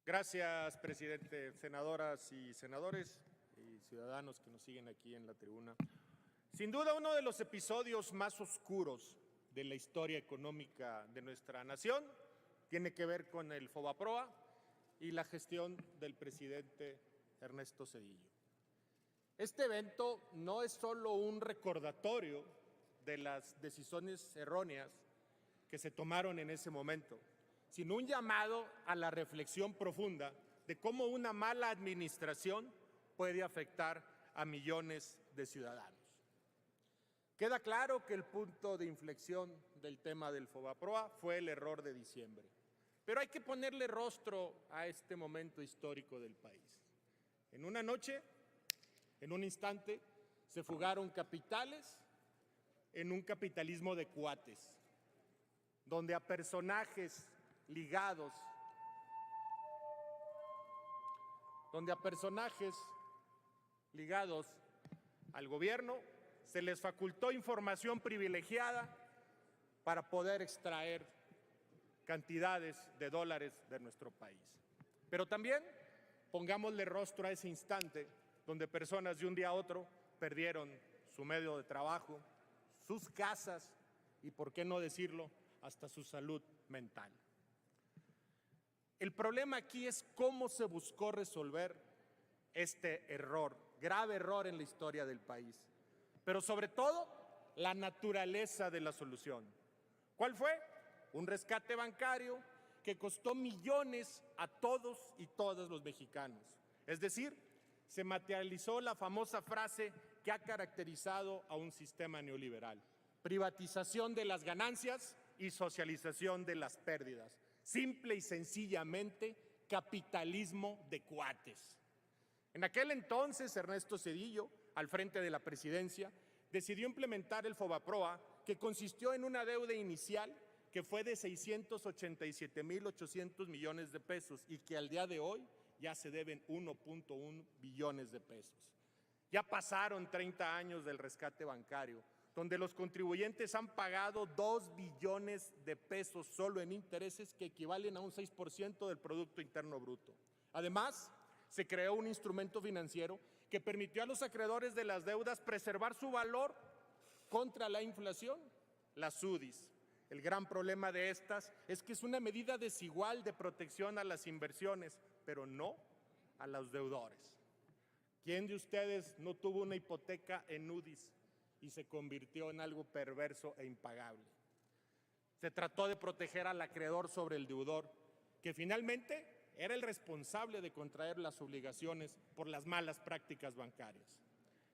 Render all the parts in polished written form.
Gracias, presidente. Senadoras y senadores y ciudadanos que nos siguen aquí en la tribuna. Sin duda, uno de los episodios más oscuros de la historia económica de nuestra nación tiene que ver con el Fobaproa y la gestión del presidente Ernesto Zedillo. Este evento no es solo un recordatorio de las decisiones erróneas que se tomaron en ese momento, sino un llamado a la reflexión profunda de cómo una mala administración puede afectar a millones de ciudadanos. Queda claro que el punto de inflexión del tema del Fobaproa fue el error de diciembre, pero hay que ponerle rostro a este momento histórico del país. En una noche, en un instante, se fugaron capitales en un capitalismo de cuates, donde a personajes ligados al gobierno se les facultó información privilegiada para poder extraer cantidades de dólares de nuestro país. Pero también pongámosle rostro a ese instante donde personas de un día a otro perdieron su medio de trabajo, sus casas y, por qué no decirlo, hasta su salud mental. El problema aquí es cómo se buscó resolver este error, grave error en la historia del país, pero sobre todo la naturaleza de la solución. ¿Cuál fue? Un rescate bancario que costó millones a todos y todas los mexicanos. Es decir, se materializó la famosa frase que ha caracterizado a un sistema neoliberal: privatización de las ganancias y socialización de las pérdidas. Simple y sencillamente, capitalismo de cuates. En aquel entonces, Ernesto Zedillo, al frente de la presidencia, decidió implementar el Fobaproa, que consistió en una deuda inicial que fue de 687,800 millones de pesos y que al día de hoy ya se deben 1.1 billones de pesos. Ya pasaron 30 años del rescate bancario, donde los contribuyentes han pagado 2 billones de pesos solo en intereses, que equivalen a un 6% del Producto Interno Bruto. Además, se creó un instrumento financiero que permitió a los acreedores de las deudas preservar su valor contra la inflación, las UDIs. El gran problema de estas es que es una medida desigual de protección a las inversiones, pero no a los deudores. ¿Quién de ustedes no tuvo una hipoteca en UDIs y se convirtió en algo perverso e impagable? Se trató de proteger al acreedor sobre el deudor, que finalmente era el responsable de contraer las obligaciones por las malas prácticas bancarias.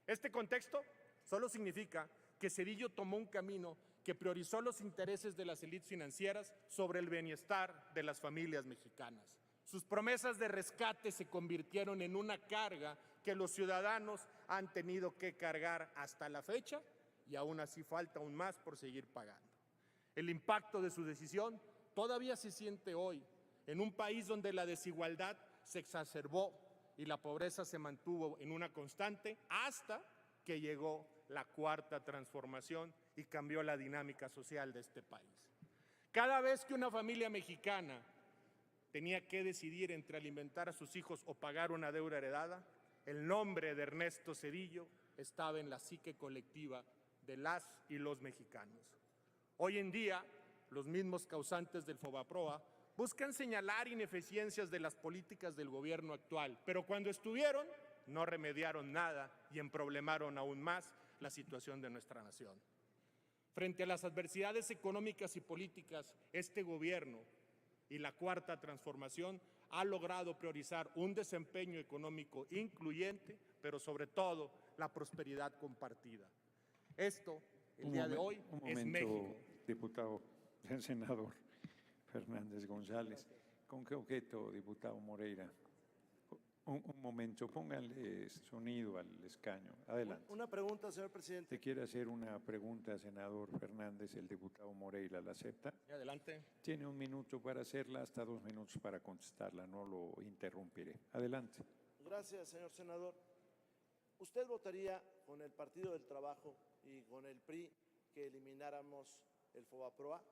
Este contexto solo significa que Zedillo tomó un camino que priorizó los intereses de las élites financieras sobre el bienestar de las familias mexicanas. Sus promesas de rescate se convirtieron en una carga que los ciudadanos han tenido que cargar hasta la fecha, y aún así falta aún más por seguir pagando. El impacto de su decisión todavía se siente hoy en un país donde la desigualdad se exacerbó y la pobreza se mantuvo en una constante hasta que llegó la Cuarta Transformación y cambió la dinámica social de este país. Cada vez que una familia mexicana tenía que decidir entre alimentar a sus hijos o pagar una deuda heredada, el nombre de Ernesto Zedillo estaba en la psique colectiva de las y los mexicanos. Hoy en día, los mismos causantes del Fobaproa buscan señalar ineficiencias de las políticas del gobierno actual, pero cuando estuvieron, no remediaron nada y emproblemaron aún más la situación de nuestra nación. Frente a las adversidades económicas y políticas, este gobierno y la Cuarta Transformación ha logrado priorizar un desempeño económico incluyente, pero sobre todo la prosperidad compartida. Esto, el día de hoy, es México. Diputado, el senador Fernández González. ¿Con qué objeto, diputado Moreira? Un momento, pónganle sonido al escaño. Adelante. Una pregunta, señor presidente. ¿Te quiere hacer una pregunta, senador Fernández? El diputado Moreira la acepta. Adelante. Tiene 1 minuto para hacerla, hasta 2 minutos para contestarla. No lo interrumpiré. Adelante. Gracias, señor senador. ¿Usted votaría con el Partido del Trabajo y con el PRI que elimináramos el Fobaproa?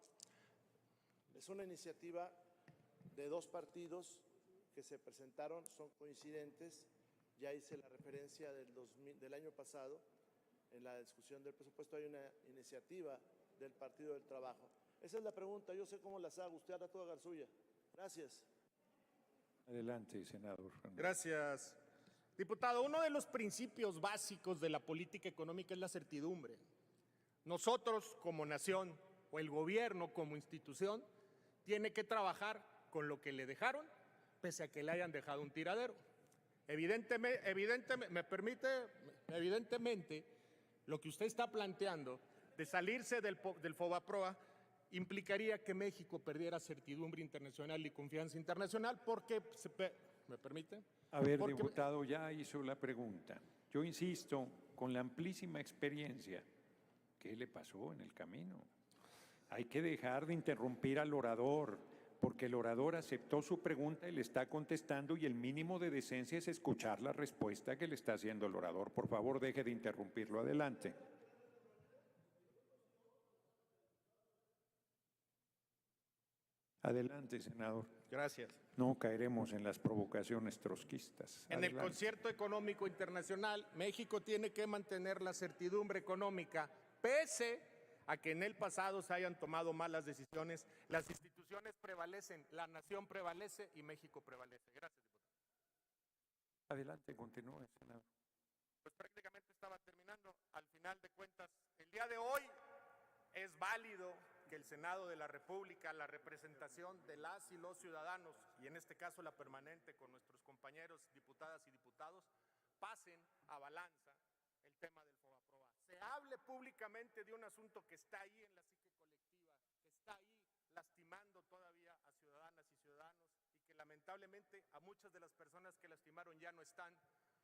Es una iniciativa de 2 partidos que se presentaron son coincidentes. Ya hice la referencia del año pasado. En la discusión del presupuesto hay una iniciativa del Partido del Trabajo. Esa es la pregunta. Yo sé cómo las hago. Usted hará toda la suya. Gracias. Adelante, senador Fernández. Gracias. Diputado, uno de los principios básicos de la política económica es la certidumbre. Nosotros como nación o el gobierno como institución tiene que trabajar con lo que le dejaron, pese a que le hayan dejado un tiradero. Evidentemente, lo que usted está planteando de salirse del FOBAPROA implicaría que México perdiera certidumbre internacional y confianza internacional porque, ¿me permite? A ver, diputado, ya hizo la pregunta. Yo insisto, con la amplísima experiencia, ¿qué le pasó en el camino? Hay que dejar de interrumpir al orador, porque el orador aceptó su pregunta y le está contestando y el mínimo de decencia es escuchar la respuesta que le está haciendo el orador. Por favor, deje de interrumpirlo. Adelante. Adelante, senador. Gracias. No caeremos en las provocaciones trotskistas. En el concierto económico internacional, México tiene que mantener la certidumbre económica, pese a que en el pasado se hayan tomado malas decisiones. Las instituciones prevalecen, la nación prevalece y México prevalece. Gracias, diputado. Adelante, continúe, senador. Pues prácticamente estaba terminando. Al final de cuentas, el día de hoy es válido que el Senado de la República, la representación de las y los ciudadanos, y en este caso la permanente con nuestros compañeros diputadas y diputados, pasen a balanza el tema del FOBAPROA. Se hable públicamente de un asunto que está ahí en la psique colectiva, que está ahí lastimando todavía a ciudadanas y ciudadanos y que lamentablemente a muchas de las personas que lastimaron ya no están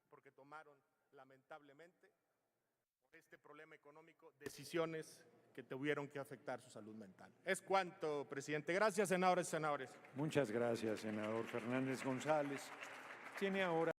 porque tomaron lamentablemente por este problema económico decisiones que tuvieron que afectar su salud mental. Es cuanto, presidente. Gracias, senadores y senadores. Muchas gracias, senador Fernández González. Tiene ahora